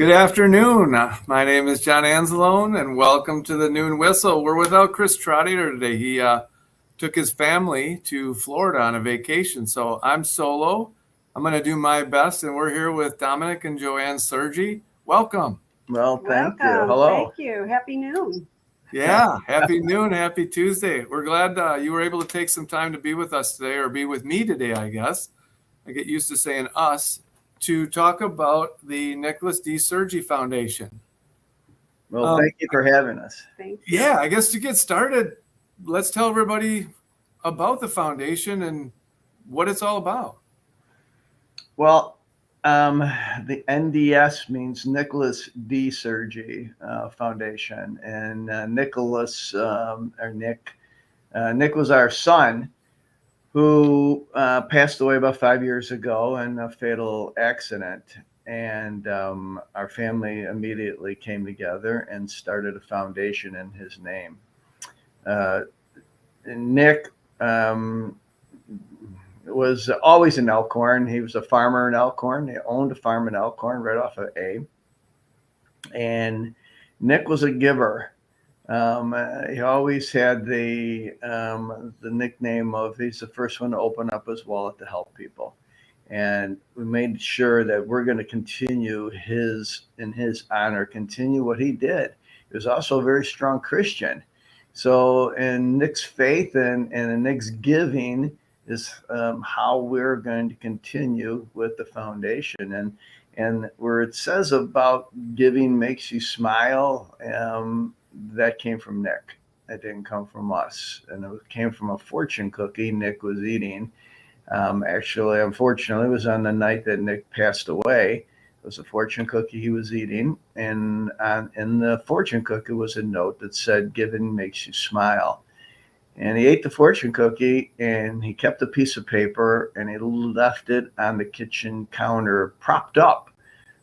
Good afternoon. My name is John Anzalone, and welcome to the Noon Whistle. We're without Chris Trotter today. He took his family to Florida on a vacation, so I'm solo. I'm going to do my best, and we're here with Dominic and JoAnn Sergi. Welcome. Well, thank you. Hello. Thank you. Happy noon. Yeah, happy noon, happy Tuesday. We're glad you were able to take some time to be with us today, or be with me today, I guess. I get used to saying us, to talk about the Nicholas D. Sergi Foundation. Well, thank you for having us. Thank you. Yeah, I guess to get started, let's tell everybody about the foundation and what it's all about. Well, the NDS means Nicholas D. Sergi Foundation, and Nicholas or Nick was our son, who passed away about 5 years ago in a fatal accident. And our family immediately came together and started a foundation in his name. Nick was always in Elkhorn. He was a farmer in Elkhorn. He owned a farm in Elkhorn right off of A. And Nick was a giver. He always had the nickname of he's the first one to open up his wallet to help people. And we made sure that we're going to continue in his honor, continue what he did. He was also a very strong Christian. So in Nick's faith and in Nick's giving is how we're going to continue with the foundation. And where it says about giving makes you smile, that came from Nick. That didn't come from us. And it came from a fortune cookie Nick was eating. Actually, unfortunately, it was on the night that Nick passed away. It was a fortune cookie he was eating. And in the fortune cookie was a note that said, "Giving makes you smile." And he ate the fortune cookie, and he kept a piece of paper, and he left it on the kitchen counter, propped up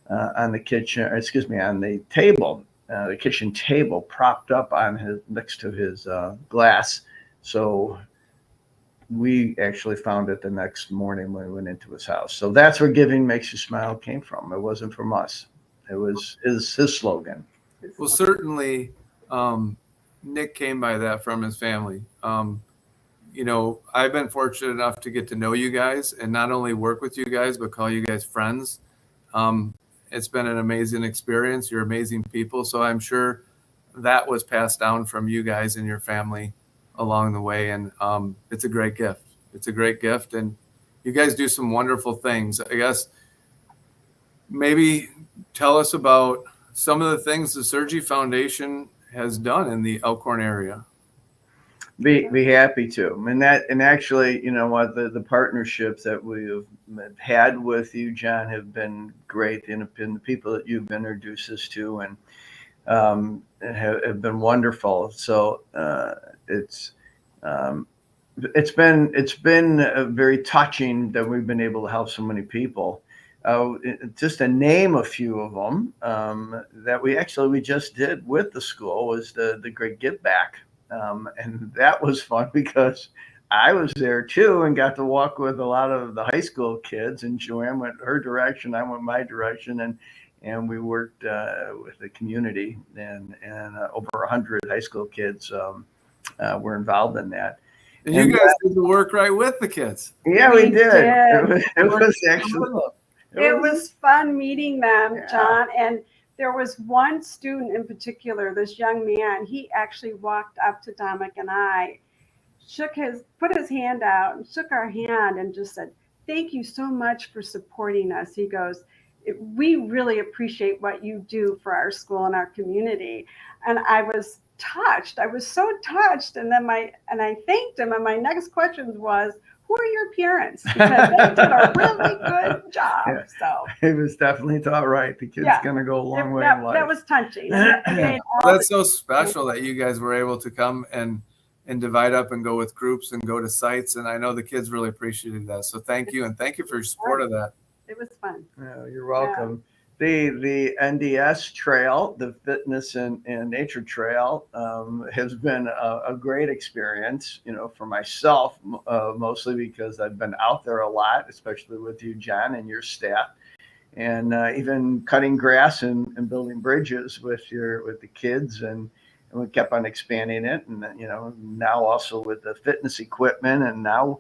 on the table. The kitchen table propped up on next to his glass. So we actually found it the next morning when we went into his house. So that's where "Giving Makes You Smile" came from. It wasn't from us. It was his slogan. Well, certainly Nick came by that from his family. I've been fortunate enough to get to know you guys and not only work with you guys, but call you guys friends. It's been an amazing experience. You're amazing people. So I'm sure that was passed down from you guys and your family along the way. And it's a great gift. It's a great gift. And you guys do some wonderful things. I guess maybe tell us about some of the things the Sergi Foundation has done in the Elkhorn area. Be happy to. And actually, you know what, the partnerships that we've had with you, John, have been great, and the people that you've introduced us to and have been wonderful. So it's been very touching that we've been able to help so many people. Just to name a few of them that we just did with the school was the Great Give Back. And that was fun because I was there too and got to walk with a lot of the high school kids, and JoAnn went her direction, I went my direction, and we worked with the community, and over 100 high school kids were involved in that. And you guys did the work right with the kids. Yeah, we did. It was fun meeting them, Yeah. John. And there was one student in particular, this young man, he actually walked up to Dominic and I, put his hand out and shook our hand and just said, "Thank you so much for supporting us." He goes, "We really appreciate what you do for our school and our community." And I was touched. I was so touched. And then I thanked him. And my next question was, "Who are your parents?" Because they did a really good job. Yeah. So it was definitely taught right. The kid's going to go a long way in life. that was touching. That's so special that you guys were able to come and divide up and go with groups and go to sites. And I know the kids really appreciated that. So thank you. And thank you for your support of that. It was fun. Oh, you're welcome. The NDS trail, the fitness and nature trail, has been a great experience, for myself, mostly because I've been out there a lot, especially with you, John, and your staff. and even cutting grass and building bridges with the kids, and we kept on expanding it, and now also with the fitness equipment, and now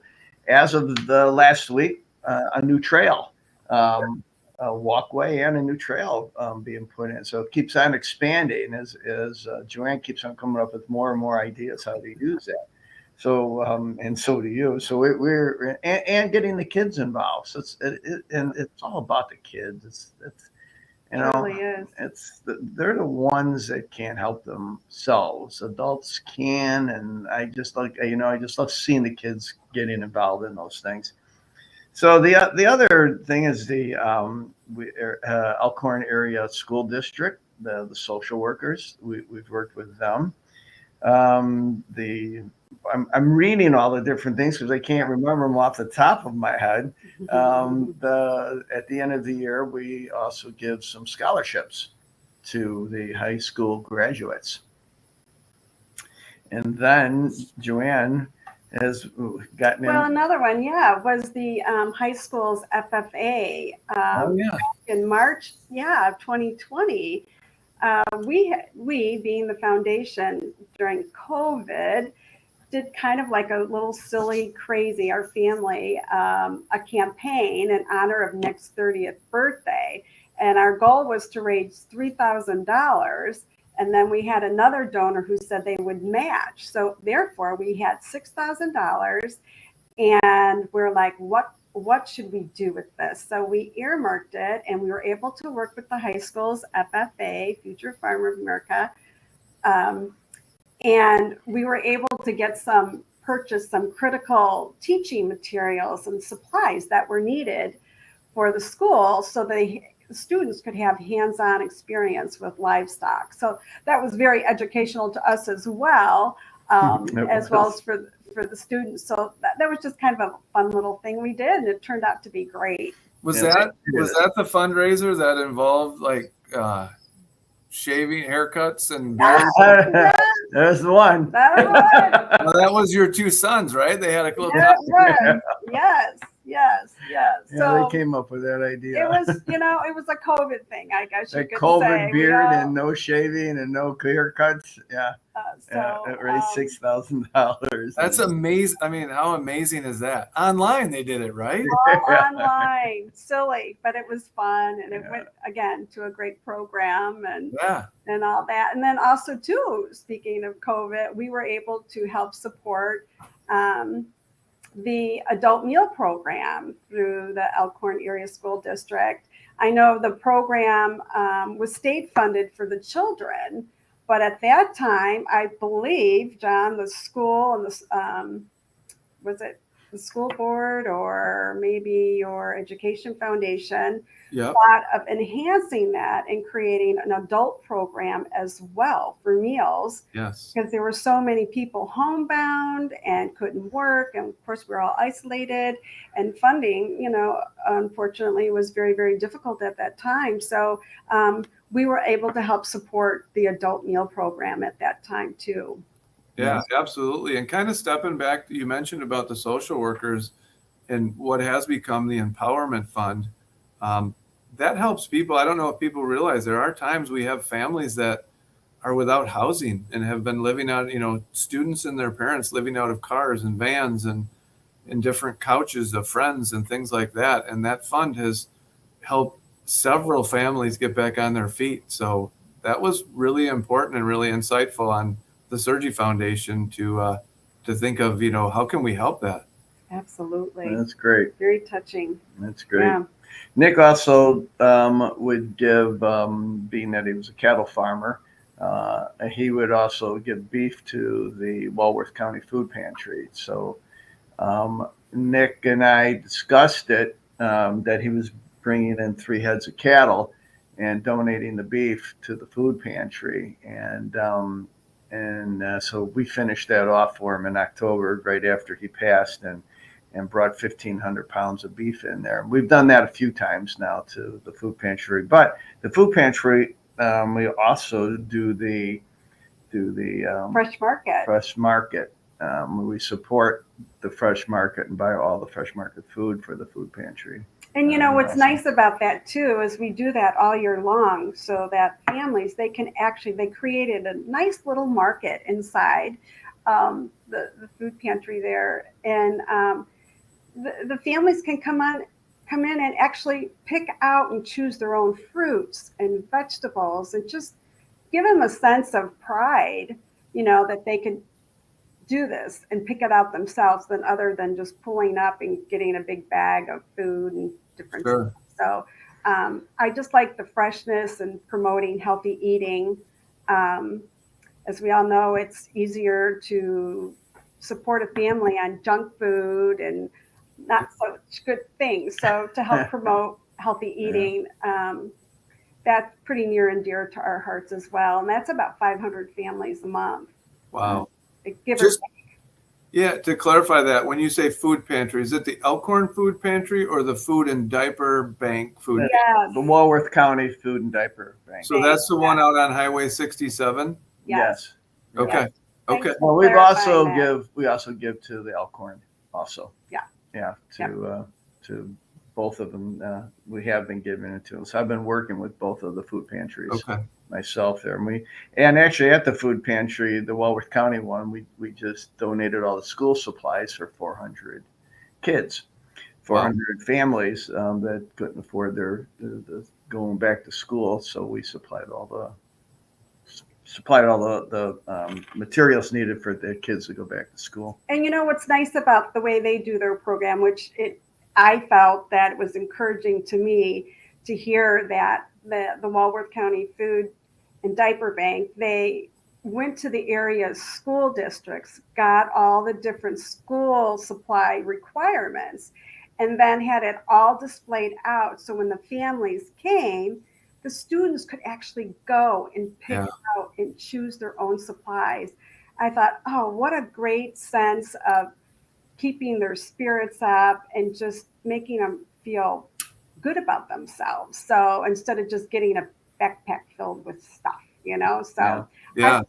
as of the last week, a new trail, a walkway and a new trail being put in. So it keeps on expanding as JoAnn keeps on coming up with more and more ideas how to use that. So and so do you. So we're and getting the kids involved. So and it's all about the kids. It's It really is. they're the ones that can't help themselves. Adults can, and I just love seeing the kids getting involved in those things. So the other thing is the Elkhorn Area School District, the social workers. We've worked with them. I'm reading all the different things because I can't remember them off the top of my head. At the end of the year, we also give some scholarships to the high school graduates. And then JoAnn has gotten Well, another one, was the high school's FFA in March, of 2020. We, being the foundation during COVID, did kind of like a little silly, crazy, our family, a campaign in honor of Nick's 30th birthday. And our goal was to raise $3,000. And then we had another donor who said they would match. So therefore, we had $6,000. And we're like, what should we do with this? So we earmarked it, and we were able to work with the high school's FFA, Future Farmer of America. And we were able to purchase some critical teaching materials and supplies that were needed for the school so the students could have hands-on experience with livestock. So that was very educational to us as well, as well as for the students. So that was just kind of a fun little thing we did, and it turned out to be great. Was that the fundraiser that involved like shaving, haircuts, and beards? There's the one. Well, that was your two sons, right? They had a little. Yes. Yeah, So they came up with that idea. It was a COVID thing, I guess you could COVID say. beard and no shaving and no haircuts. Yeah. It raised $6,000. That's amazing. I mean, how amazing is that? Online, they did it, right? All online, silly, but it was fun, and it went again to a great program and all that. And then also too, speaking of COVID, we were able to help support the adult meal program through the Elkhorn Area School District. I know the program was state funded for the children, but at that time, I believe, John, the school and was it the school board or maybe your education foundation thought of enhancing that and creating an adult program as well for meals. Yes. Because there were so many people homebound and couldn't work. And of course, we're all isolated, and funding, unfortunately was very, very difficult at that time. So we were able to help support the adult meal program at that time too. Yeah, absolutely. And kind of stepping back, you mentioned about the social workers and what has become the Empowerment Fund. That helps people. I don't know if people realize there are times we have families that are without housing and have been living out, students and their parents living out of cars and vans and in different couches of friends and things like that. And that fund has helped several families get back on their feet. So that was really important and really insightful on the Sergi Foundation to think of, how can we help that? Absolutely. That's great. Very touching. That's great. Yeah. Nick also would give, being that he was a cattle farmer, he would also give beef to the Walworth County Food Pantry. So Nick and I discussed it, that he was bringing in 3 heads of cattle and donating the beef to the food pantry. And so we finished that off for him in October, right after he passed, and brought 1,500 pounds of beef in there. We've done that a few times now to the food pantry, but the food pantry, we also do the fresh market. We support the fresh market and buy all the fresh market food for the food pantry. And what's Awesome. nice about that too is we do that all year long, so that families, they created a nice little market inside the food pantry there, and the families can come in and actually pick out and choose their own fruits and vegetables, and just give them a sense of pride, that they can do this and pick it out themselves, than other than just pulling up and getting a big bag of food and different Sure. stuff. So I just like the freshness and promoting healthy eating. As we all know, it's easier to support a family on junk food and not such good things. So to help promote healthy eating, that's pretty near and dear to our hearts as well. And that's about 500 families a month. Wow. Give or take. Yeah, to clarify that, when you say food pantry, is it the Elkhorn Food Pantry or the Food and Diaper Bank Food Pantry? Yes. The Walworth County Food and Diaper Bank. So that's the one out on Highway 67? Yes. Okay. Yes. Okay. Thanks for Well, we also clarifying give to the Elkhorn also. Yeah. Yeah. To both of them. We have been giving it to them. So I've been working with both of the food pantries. Okay. Myself there. And actually at the food pantry, the Walworth County one, we just donated all the school supplies for 400 kids, 400 families that couldn't afford their going back to school. So we supplied all the materials needed for the kids to go back to school. And what's nice about the way they do their program, which I felt that it was encouraging to me to hear that the Walworth County Food and Diaper Bank, they went to the area's school districts, got all the different school supply requirements, and then had it all displayed out. So when the families came, the students could actually go and pick out and choose their own supplies. I thought, oh, what a great sense of keeping their spirits up and just making them feel good about themselves. So instead of just getting a backpack filled with stuff, so Yeah.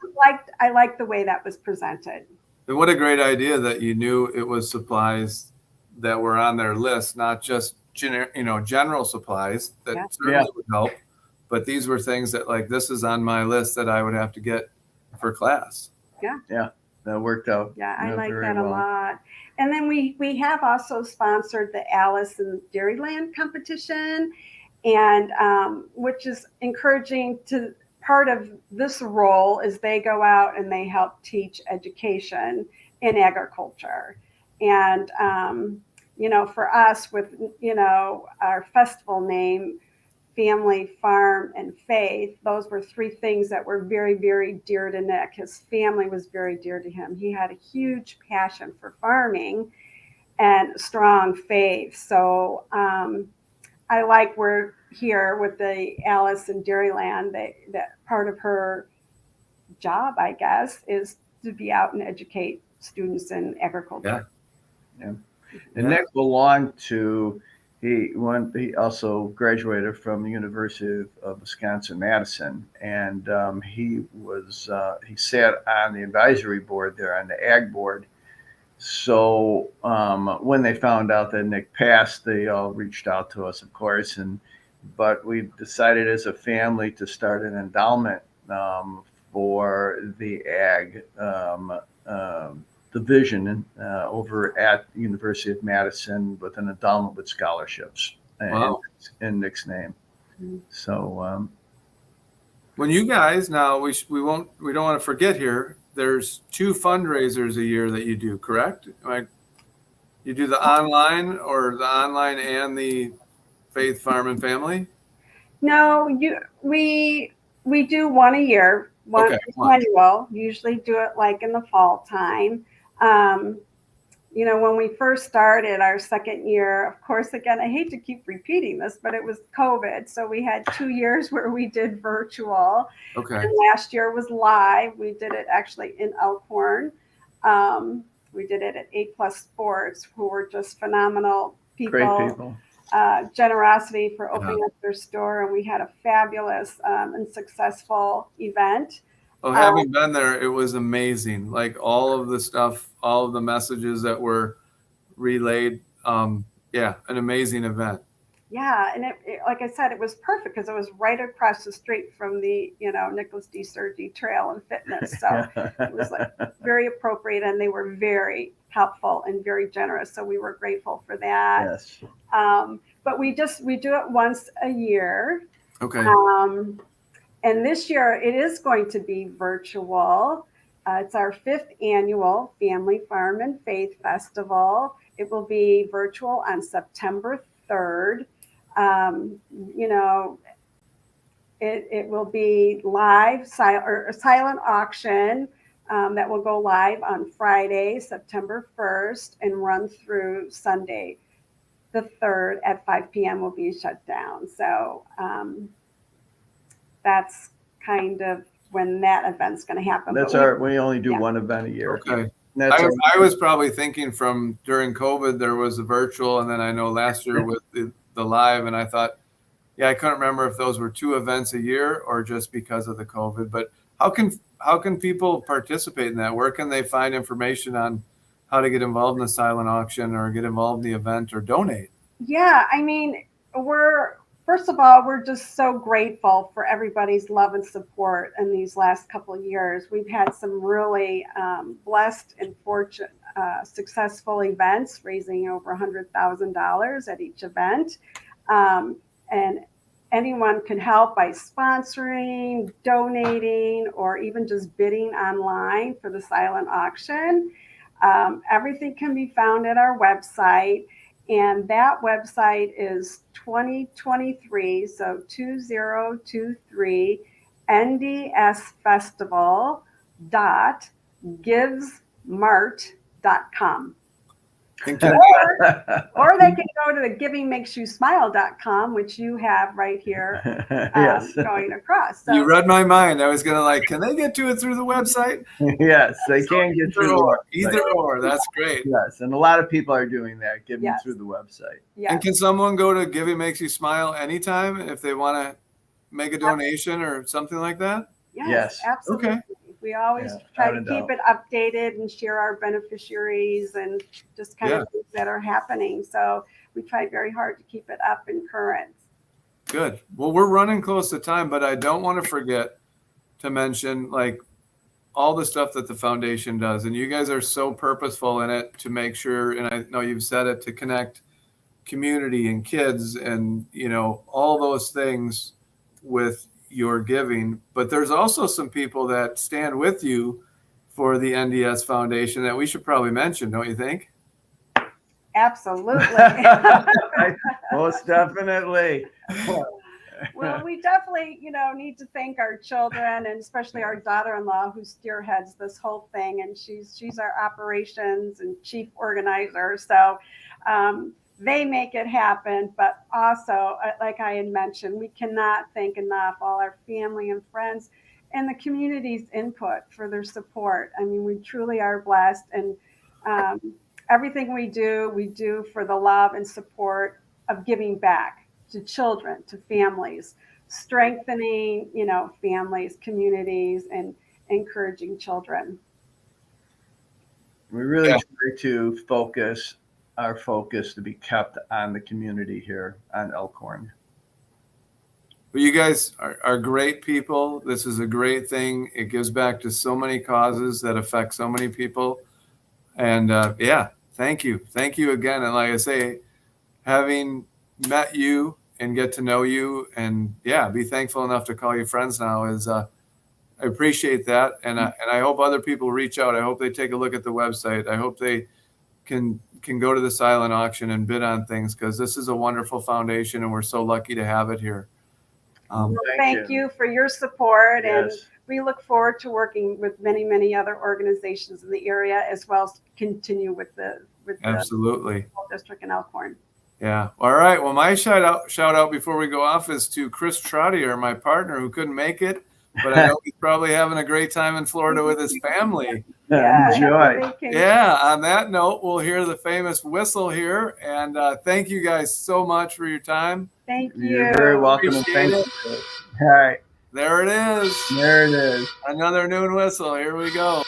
I liked the way that was presented. And what a great idea that you knew it was supplies that were on their list, not just general supplies that certainly would help, but these were things that, like, this is on my list that I would have to get for class. Yeah, that worked out. Yeah, I like very that a well. lot. And then we have also sponsored the Alice in Dairyland competition, and which is encouraging. To part of this role is they go out and they help teach education in agriculture. And for us, with our festival name, Family, Farm, and Faith, those were three things that were very, very dear to Nick. His family was very dear to him. He had a huge passion for farming and strong faith. So I like we're here with the Alice in Dairyland, that part of her job, I guess, is to be out and educate students in agriculture. Yeah. And Nick belonged to, he also graduated from the University of Wisconsin-Madison, and he sat on the advisory board there, on the ag board. So when they found out that Nick passed, they all reached out to us, of course, but we decided as a family to start an endowment for the ag division over at the University of Madison, with an endowment with scholarships in Nick's name. So when you guys, now we don't want to forget here, there's 2 fundraisers a year that you do, correct? Like, you do the online and the Faith Farm and Family? No, we do one a year. One annual. Usually do it like in the fall time. When we first started our second year, of course, again, I hate to keep repeating this, but it was COVID. So we had 2 years where we did virtual. Okay. And last year was live. We did it actually in Elkhorn. We did it at A+ Sports, who were just phenomenal people. great people. Generosity for opening up their store. And we had a fabulous and successful event. Well, having been there, it was amazing. Like all of the stuff, all of the messages that were relayed. Yeah, an amazing event. Yeah, and like I said, it was perfect because it was right across the street from the, Nicholas D. Sergi Trail and Fitness. So it was like very appropriate, and they were very helpful and very generous. So we were grateful for that. Yes. But we do it once a year. Okay. And this year it is going to be virtual. It's our 5th annual Family Farm and Faith Festival. It will be virtual on September 3rd. It will be live or a silent auction that will go live on Friday, September 1st, and run through Sunday, the 3rd at 5 p.m. will be shut down. So that's kind of when that event's going to happen. We only do one event a year. Okay. I was probably thinking from during COVID, there was a virtual, and then I know last year with the live, and I thought, yeah, I couldn't remember if those were 2 events a year or just because of the COVID. But how can people participate in that? Where can they find information on how to get involved in the silent auction or get involved in the event or donate? Yeah, I mean, first of all, we're just so grateful for everybody's love and support in these last couple of years. We've had some really blessed and fortunate, successful events, raising over $100,000 at each event. And anyone can help by sponsoring, donating, or even just bidding online for the silent auction. Everything can be found at our website. And that website is 2023, so 2023 ndsfestival.givesmart.com. Or they can go to the givingmakesyou.smile.com, which you have right here Yes. going across. So, you read my mind. I was going to can they get to it through the website? Yes, they can get through either or. That's great. Yes, and a lot of people are doing that, giving Yes. through the website. yes. And can someone go to Giving Makes You Smile anytime if they want to make a donation or something like that? Yes. Absolutely. Okay. We always try to keep it updated and share our beneficiaries and just kind of things that are happening. So we try very hard to keep it up and current. Good. Well, we're running close to time, but I don't want to forget to mention all the stuff that the foundation does. And you guys are so purposeful in it to make sure, and I know you've said it, to connect community and kids and, all those things with your giving. But there's also some people that stand with you for the NDS Foundation that we should probably mention, don't you think? Absolutely. Most definitely. Well, we definitely, need to thank our children and especially our daughter-in-law who spearheads this whole thing. And she's our operations and chief organizer. So they make it happen. But also, like I had mentioned, we cannot thank enough all our family and friends and the community's input for their support. I mean, we truly are blessed. And everything we do for the love and support of giving back to children, to families, strengthening, families, communities, and encouraging children. We really try to our focus to be kept on the community here on Elkhorn. Well, you guys are great people. This is a great thing. It gives back to so many causes that affect so many people. And thank you. Thank you again. And like I say, having met you and get to know you and be thankful enough to call you friends now is I appreciate that. And I hope other people reach out. I hope they take a look at the website. I hope they can go to the silent auction and bid on things because this is a wonderful foundation and we're so lucky to have it here. Thank you for your support. Yes. And we look forward to working with many, many other organizations in the area as well as continue with the Absolutely. School District in Elkhorn. Yeah. All right. Well, my shout out before we go off is to Chris Trottier, my partner, who couldn't make it, but I know he's probably having a great time in Florida with his family. Enjoy. Yeah. On that note, we'll hear the famous whistle here. And thank you guys so much for your time. Thank you. You're very welcome. And thank you. All right. There it is. There it is. Another noon whistle. Here we go.